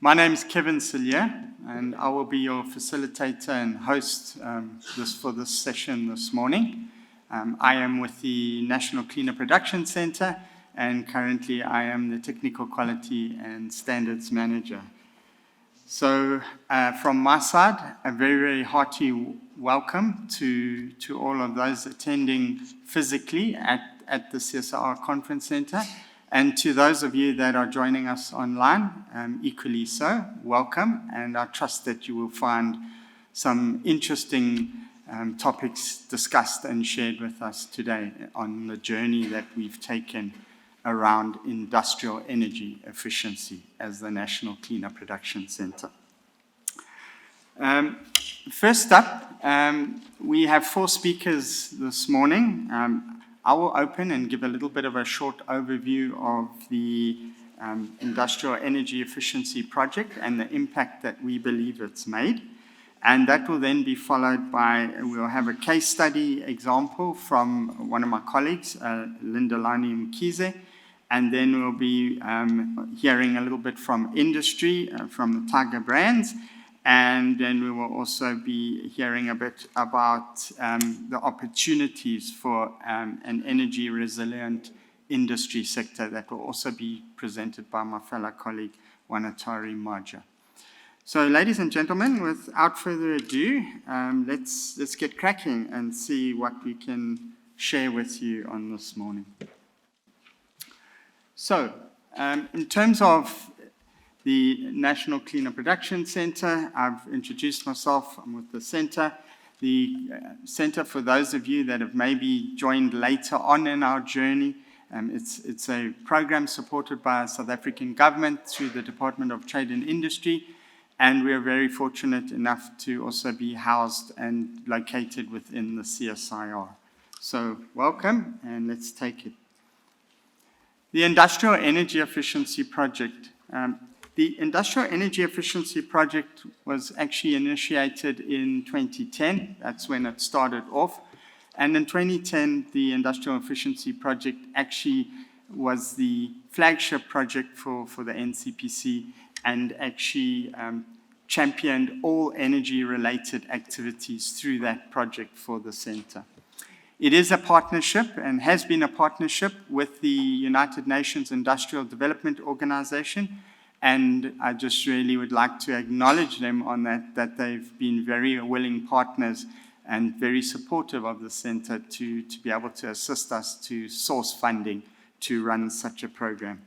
My name is Kevin Cilliers, and I will be your facilitator and host for this session this morning. I am with the National Cleaner Production Centre, and currently I am the Technical Quality and Standards Manager. So from my side, a very, very hearty welcome to all of those attending physically at the CSR Conference Centre. And to those of you that are joining us online, equally so, welcome. And I trust that you will find some interesting topics discussed and shared with us today on the journey that we've taken around industrial energy efficiency as the National Cleaner Production Centre. First up, we have 4 speakers this morning. I will open and give a little bit of a short overview of the Industrial Energy Efficiency Project and the impact that we believe it's made. And that will then be followed by, we'll have a case study example from one of my colleagues, Lindalani Mkize. And then we'll be hearing a little bit from industry, from the Tiger Brands. And then we will also be hearing a bit about the opportunities for an energy resilient industry sector that will also be presented by my fellow colleague, Wanatari Maja. So ladies and gentlemen, without further ado, let's get cracking and see what we can share with you on this morning. So in terms of the National Cleaner Production Centre, I've introduced myself. I'm with the centre. The centre, for those of you that have maybe joined later on in our journey, it's a program supported by South African government through the Department of Trade and Industry, and we are very fortunate enough to also be housed and located within the CSIR. So welcome, and let's take it. The Industrial Energy Efficiency Project. The Industrial Energy Efficiency Project was actually initiated in 2010. That's when it started off. And in 2010, the Industrial Efficiency Project actually was the flagship project for the NCPC and actually championed all energy-related activities through that project for the centre. It is a partnership and has been a partnership with the United Nations Industrial Development Organization. And I just really would like to acknowledge them on that they've been very willing partners and very supportive of the centre to be able to assist us to source funding to run such a program.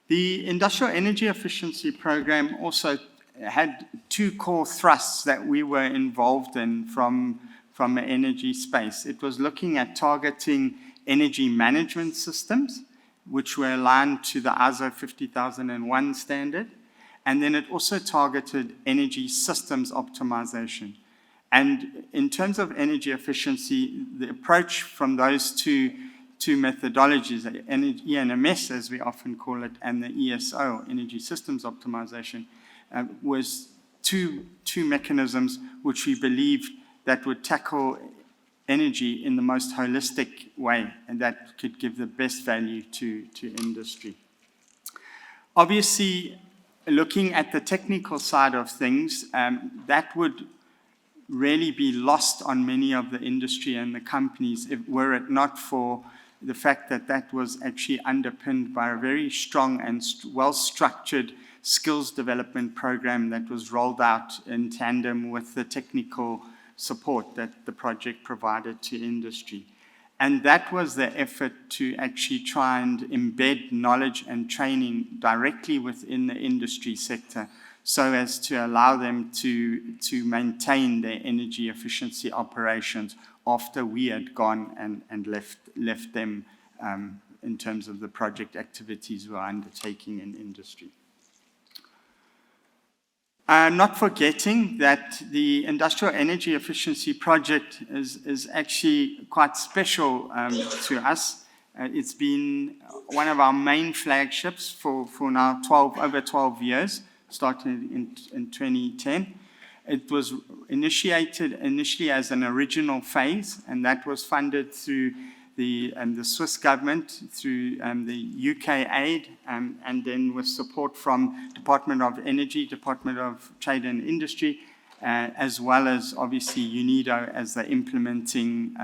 The Industrial Energy Efficiency Program also had 2 core thrusts that we were involved in from the energy space. It was looking at targeting energy management systems, which were aligned to the ISO 50001 standard. And then it also targeted energy systems optimization. And in terms of energy efficiency, the approach from those two methodologies, ENMS as we often call it, and the ESO, energy systems optimization, was two mechanisms which we believed that would tackle energy in the most holistic way, and that could give the best value to industry. Obviously, looking at the technical side of things, that would really be lost on many of the industry and the companies were it not for the fact that that was actually underpinned by a very strong and well-structured skills development program that was rolled out in tandem with the technical support that the project provided to industry. And that was the effort to actually try and embed knowledge and training directly within the industry sector so as to allow them to maintain their energy efficiency operations after we had gone and left them in terms of the project activities we were undertaking in industry. Not forgetting that the Industrial Energy Efficiency Project is actually quite special to us. It's been one of our main flagships for now over 12 years, starting in 2010. It was initiated initially as an original phase, and that was funded through the Swiss government through the UK aid, and then with support from Department of Energy, Department of Trade and Industry, as well as obviously UNIDO as the implementing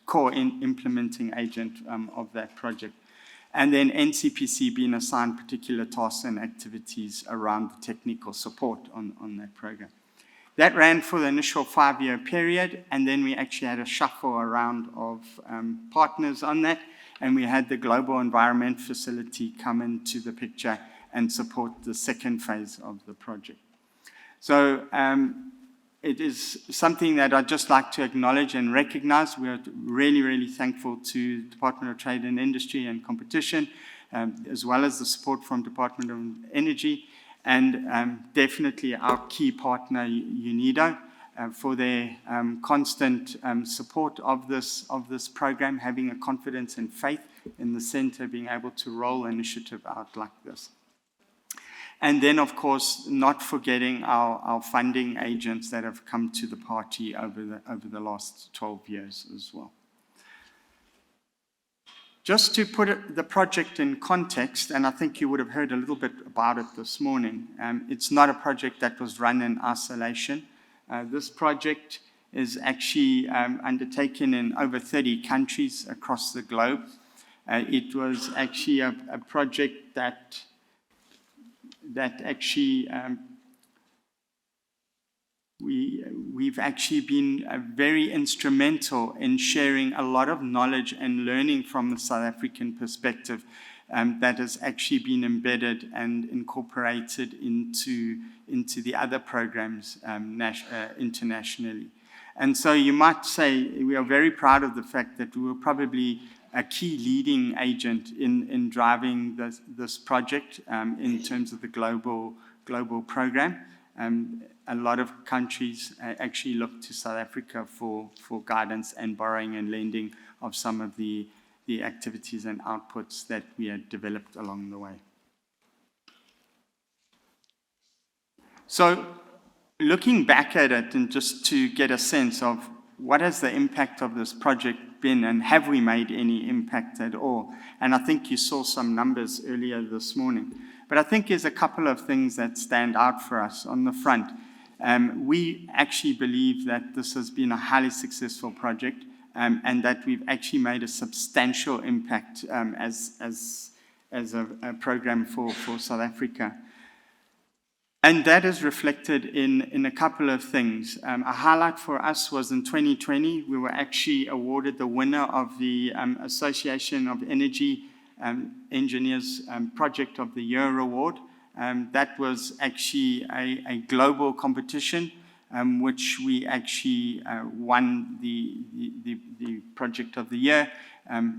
core implementing agent of that project. And then NCPC being assigned particular tasks and activities around the technical support on that program. That ran for the initial 5-year period, and then we actually had a shuffle around of partners on that, and we had the Global Environment Facility come into the picture and support the second phase of the project. So it is something that I'd just like to acknowledge and recognize. We're really, really thankful to Department of Trade and Industry and Competition, as well as the support from Department of Energy, and definitely our key partner, UNIDO, for their constant support of this program, having a confidence and faith in the center being able to roll an initiative out like this. And then, of course, not forgetting our funding agents that have come to the party over the last 12 years as well. Just to put the project in context, and I think you would have heard a little bit about it this morning, it's not a project that was run in isolation. This project is actually undertaken in over 30 countries across the globe. It was actually a project that actually we've actually been very instrumental in sharing a lot of knowledge and learning from the South African perspective that has actually been embedded and incorporated into the other programs internationally. And so you might say we are very proud of the fact that we were probably a key leading agent in driving this project in terms of the global program. A lot of countries actually look to South Africa for guidance and borrowing and lending of some of the activities and outputs that we had developed along the way. So looking back at it, and just to get a sense of what has the impact of this project been, and have we made any impact at all? And I think you saw some numbers earlier this morning. But I think there's a couple of things that stand out for us on the front. We actually believe that this has been a highly successful project, and that we've actually made a substantial impact as a program for South Africa. And that is reflected in a couple of things. A highlight for us was in 2020, we were actually awarded the winner of the Association of Energy Engineers Project of the Year Award. That was actually a global competition, which we actually won the Project of the Year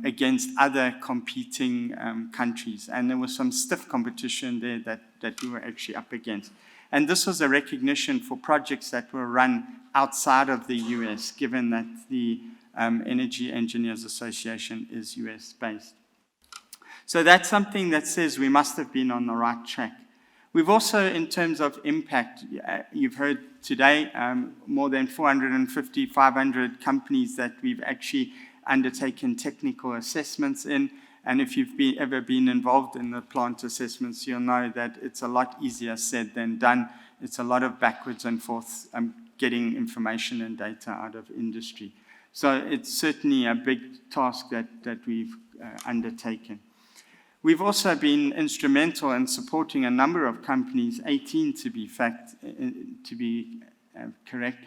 against other competing countries. And there was some stiff competition there that we were actually up against. And this was a recognition for projects that were run outside of the US, given that the Energy Engineers Association is US-based. So that's something that says we must have been on the right track. We've also, in terms of impact, you've heard today, more than 450, 500 companies that we've actually undertaken technical assessments in. And if you've ever been involved in the plant assessments, you'll know that it's a lot easier said than done. It's a lot of backwards and forth getting information and data out of industry. So it's certainly a big task that we've undertaken. We've also been instrumental in supporting a number of companies, 18 to be correct,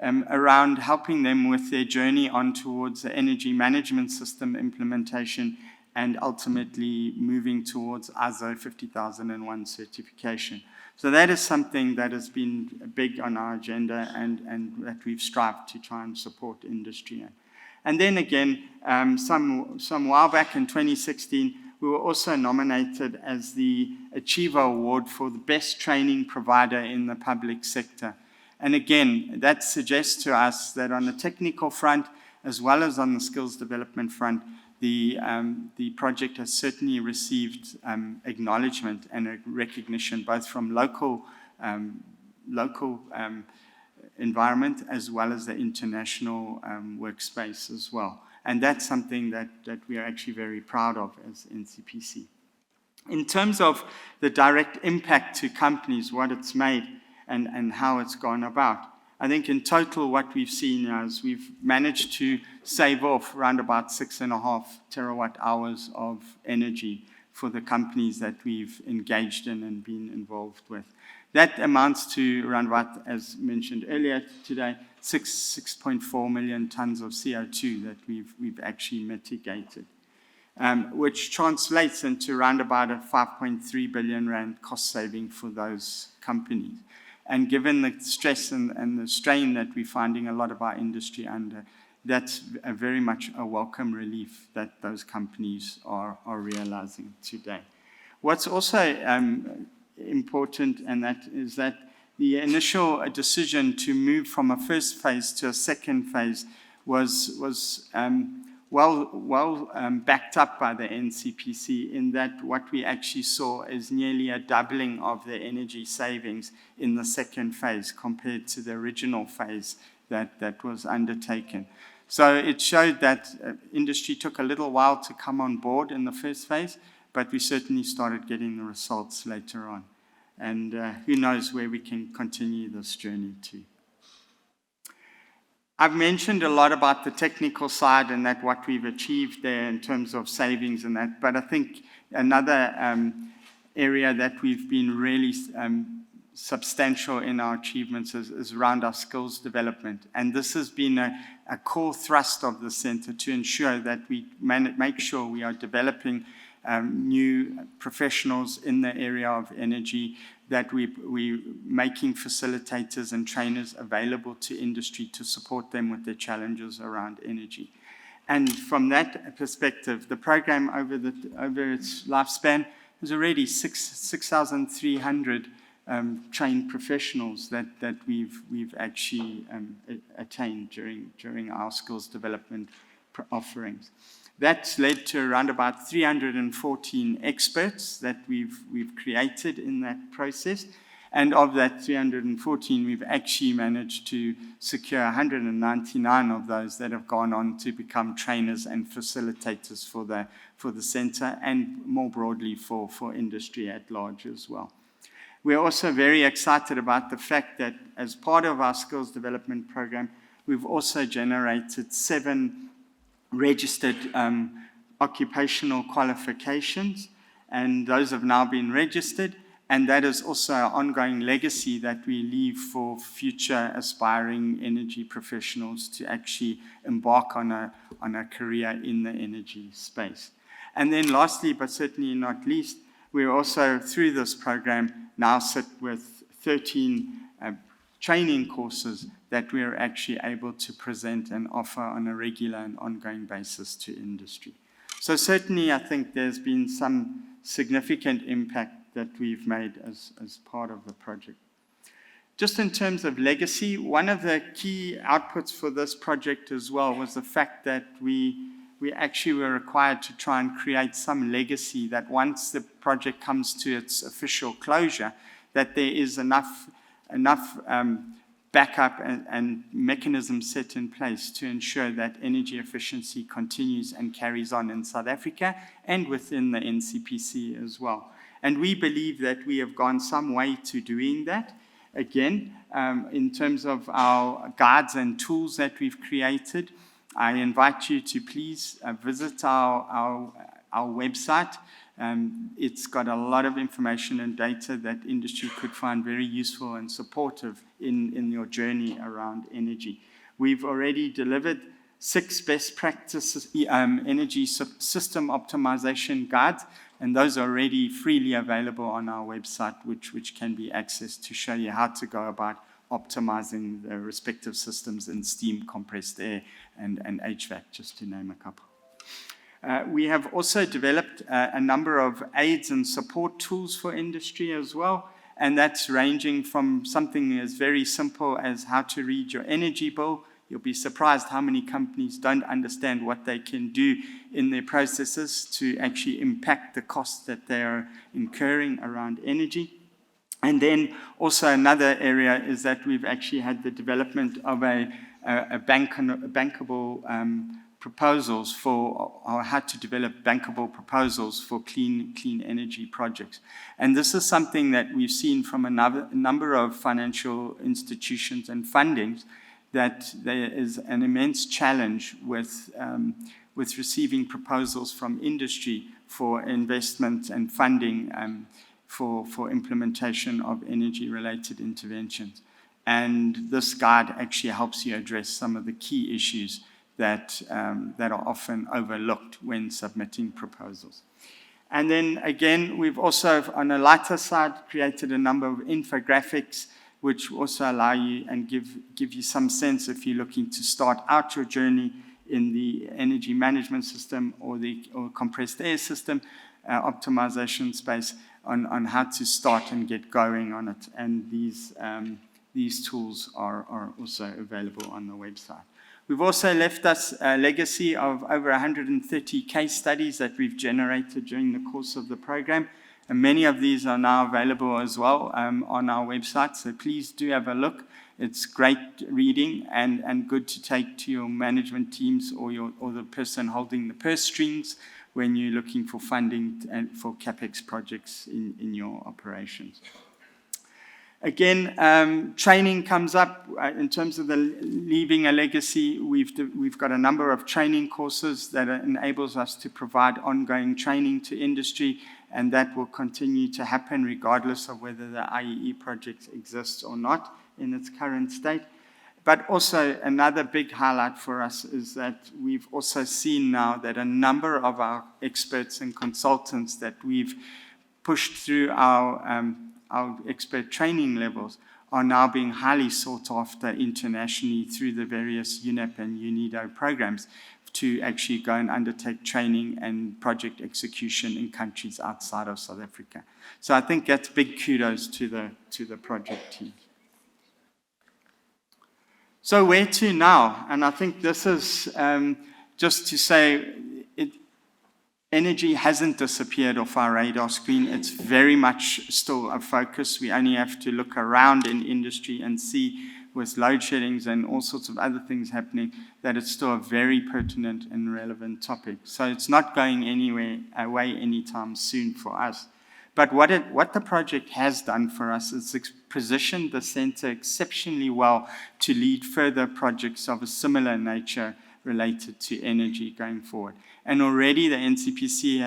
around helping them with their journey on towards the energy management system implementation and ultimately moving towards ISO 50001 certification. So that is something that has been big on our agenda and that we've strived to try and support industry in. And then again, some while back in 2016, we were also nominated as the Achiever Award for the best training provider in the public sector. And again, that suggests to us that on the technical front, as well as on the skills development front, the project has certainly received acknowledgement and a recognition both from local environment as well as the international workspace as well. And that's something that we are actually very proud of as NCPC. In terms of the direct impact to companies, what it's made and how it's gone about, I think in total what we've seen is we've managed to save off around about 6.5 terawatt hours of energy for the companies that we've engaged in and been involved with. That amounts to around about, as mentioned earlier today, 6.4 million tons of CO2 that we've actually mitigated, which translates into around about a 5.3 billion rand cost saving for those companies. And given the stress and the strain that we're finding a lot of our industry under, that's very much a welcome relief that those companies are realizing today. What's also important, and that is that the initial decision to move from a first phase to a second phase was well backed up by the NCPC, in that what we actually saw is nearly a doubling of the energy savings in the second phase compared to the original phase that was undertaken. So it showed that industry took a little while to come on board in the first phase, but we certainly started getting the results later on. And who knows where we can continue this journey to. I've mentioned a lot about the technical side and that what we've achieved there in terms of savings and that, but I think another area that we've been really substantial in our achievements is around our skills development. And this has been a core thrust of the center to ensure that we make sure we are developing new professionals in the area of energy, that we're making facilitators and trainers available to industry to support them with their challenges around energy. And from that perspective, the program over its lifespan is already 6,300 trained professionals that we've actually attained during our skills development offerings. That's led to around about 314 experts that we've created in that process. And of that 314, we've actually managed to secure 199 of those that have gone on to become trainers and facilitators for the center, and more broadly for industry at large as well. We're also very excited about the fact that as part of our skills development program, we've also generated 7 registered occupational qualifications, and those have now been registered, and that is also an ongoing legacy that we leave for future aspiring energy professionals to actually embark on a career in the energy space. And then lastly, but certainly not least, we also, through this program, now sit with 13 training courses that we are actually able to present and offer on a regular and ongoing basis to industry. So certainly I think there's been some significant impact that we've made as part of the project. Just in terms of legacy, one of the key outputs for this project as well was the fact that we actually were required to try and create some legacy, that once the project comes to its official closure, that there is enough backup and mechanisms set in place to ensure that energy efficiency continues and carries on in South Africa and within the NCPC as well. And we believe that we have gone some way to doing that. Again, in terms of our guides and tools that we've created, I invite you to please visit our website. It's got a lot of information and data that industry could find very useful and supportive in your journey around energy. We've already delivered 6 best practices energy system optimization guides, and those are already freely available on our website, which can be accessed to show you how to go about optimizing the respective systems in steam, compressed air, and HVAC, just to name a couple. We have also developed a number of aids and support tools for industry as well, and that's ranging from something as very simple as how to read your energy bill. You'll be surprised how many companies don't understand what they can do in their processes to actually impact the costs that they are incurring around energy. And then also another area is that we've actually had the development of a bankable proposals for, or how to develop bankable proposals for clean energy projects. And this is something that we've seen from a number of financial institutions and fundings, that there is an immense challenge with receiving proposals from industry for investment and funding for implementation of energy-related interventions. And this guide actually helps you address some of the key issues that are often overlooked when submitting proposals. And then again, we've also, on a lighter side, created a number of infographics which also allow you and give you some sense if you're looking to start out your journey in the energy management system or compressed air system optimization space, on how to start and get going on it. And these tools are also available on the website. We've also left us a legacy of over 130 case studies that we've generated during the course of the program. And many of these are now available as well on our website. So please do have a look. It's great reading and good to take to your management teams or the person holding the purse strings when you're looking for funding and for CapEx projects in your operations. Again, training comes up in terms of the leaving a legacy. We've got a number of training courses that enables us to provide ongoing training to industry, and that will continue to happen regardless of whether the IEE project exists or not in its current state. But also another big highlight for us is that we've also seen now that a number of our experts and consultants that we've pushed through our expert training levels are now being highly sought after internationally through the various UNEP and UNIDO programs to actually go and undertake training and project execution in countries outside of South Africa. So I think that's big kudos to the project team. So where to now? And I think this is just to say energy hasn't disappeared off our radar screen. It's very much still a focus. We only have to look around in industry and see, with load sheddings and all sorts of other things happening, that it's still a very pertinent and relevant topic. So it's not going away anytime soon for us. But what the project has done for us is positioned the centre exceptionally well to lead further projects of a similar nature related to energy going forward. And already the NCPC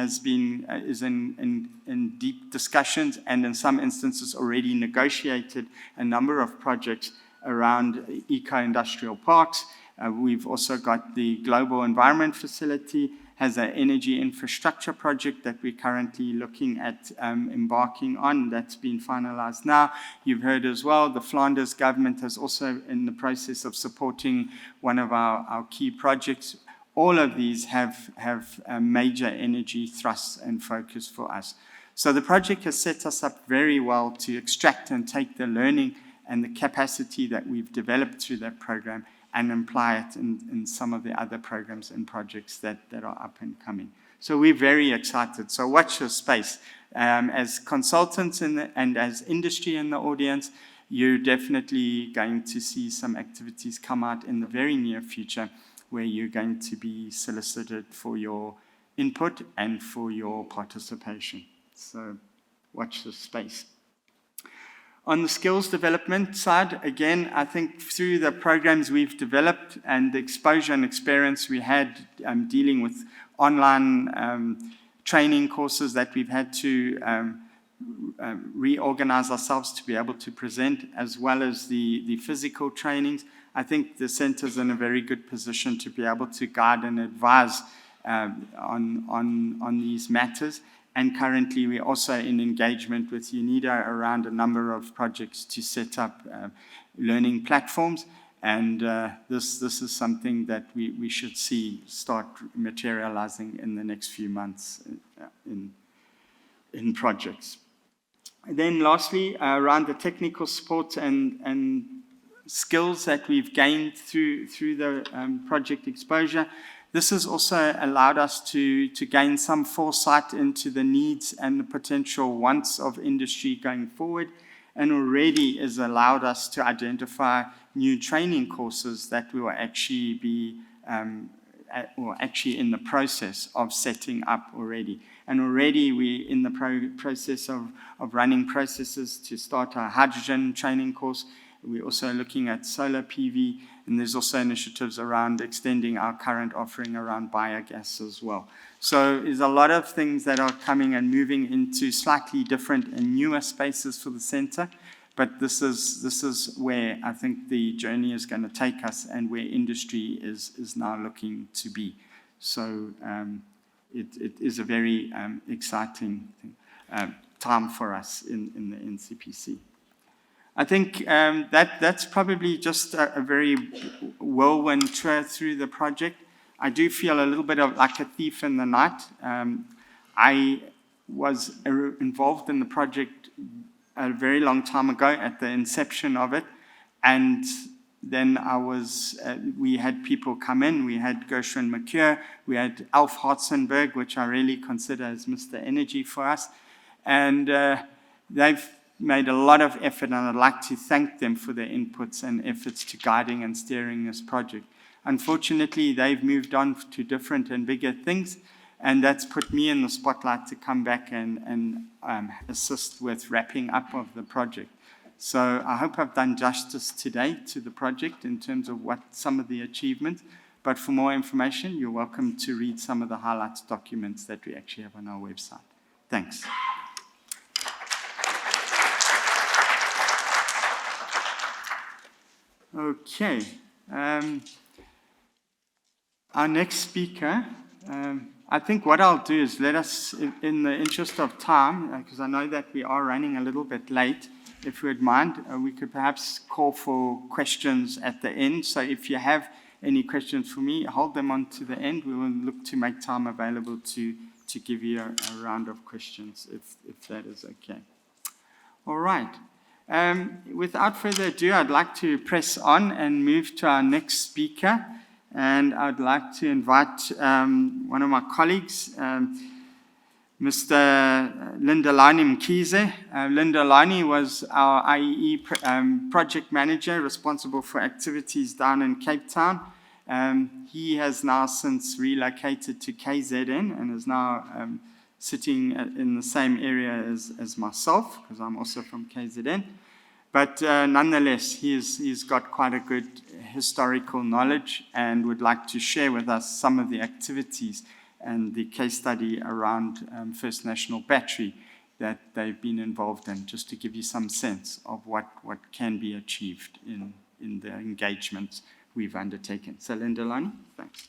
is in deep discussions, and in some instances already negotiated a number of projects around eco-industrial parks. We've also got the Global Environment Facility, has an energy infrastructure project that we're currently looking at embarking on. That's been finalized now. You've heard as well, the Flanders government is also in the process of supporting one of our key projects. All of these have a major energy thrust and focus for us. So the project has set us up very well to extract and take the learning and the capacity that we've developed through that program and apply it in some of the other programs and projects that are up and coming. So we're very excited. So watch your space. As consultants and as industry in the audience, you're definitely going to see some activities come out in the very near future where you're going to be solicited for your input and for your participation. So watch this space. On the skills development side, again, I think through the programs we've developed and the exposure and experience we had dealing with online training courses that we've had to reorganize ourselves to be able to present, as well as the physical trainings, I think the centre's in a very good position to be able to guide and advise on these matters. And currently, we're also in engagement with UNIDO around a number of projects to set up learning platforms. And this is something that we should see start materializing in the next few months in projects. And then lastly, around the technical support and skills that we've gained through the project exposure, this has also allowed us to gain some foresight into the needs and the potential wants of industry going forward. and already has allowed us to identify new training courses that we will actually be actually in the process of setting up already. And already we're in the process of running processes to start our hydrogen training course. We're also looking at solar PV, and there's also initiatives around extending our current offering around biogas as well. So there's a lot of things that are coming and moving into slightly different and newer spaces for the center. But this is where I think the journey is going to take us and where industry is now looking to be. So it is a very exciting time for us in the NCPC. I think that's probably just a very whirlwind tour through the project. I do feel a little bit of like a thief in the night. I was involved in the project a very long time ago at the inception of it, and then we had people come in. We had Gershwin McCure, we had Alf Hartzenberg, which I really consider as Mr. Energy for us, and they've made a lot of effort, and I'd like to thank them for their inputs and efforts to guiding and steering this project. Unfortunately, they've moved on to different and bigger things, and that's put me in the spotlight to come back and assist with wrapping up of the project. So I hope I've done justice today to the project in terms of what some of the achievements. But for more information, you're welcome to read some of the highlights documents that we actually have on our website. Thanks. Okay. Our next speaker, I think what I'll do is let us, in the interest of time, because I know that we are running a little bit late, if you would mind, we could perhaps call for questions at the end. So if you have any questions for me, hold them on to the end. We will look to make time available to give you a round of questions, if that is okay. All right. Without further ado, I'd like to press on and move to our next speaker. And I'd like to invite one of my colleagues, Mr. Lindelani Mkhize. Lindelani was our IEE project manager responsible for activities down in Cape Town. He has now since relocated to KZN and is now sitting in the same area as myself, because I'm also from KZN. But nonetheless, he's got quite a good historical knowledge and would like to share with us some of the activities and the case study around First National Battery that they've been involved in, just to give you some sense of what can be achieved in the engagements we've undertaken. So, Lindelani, thanks.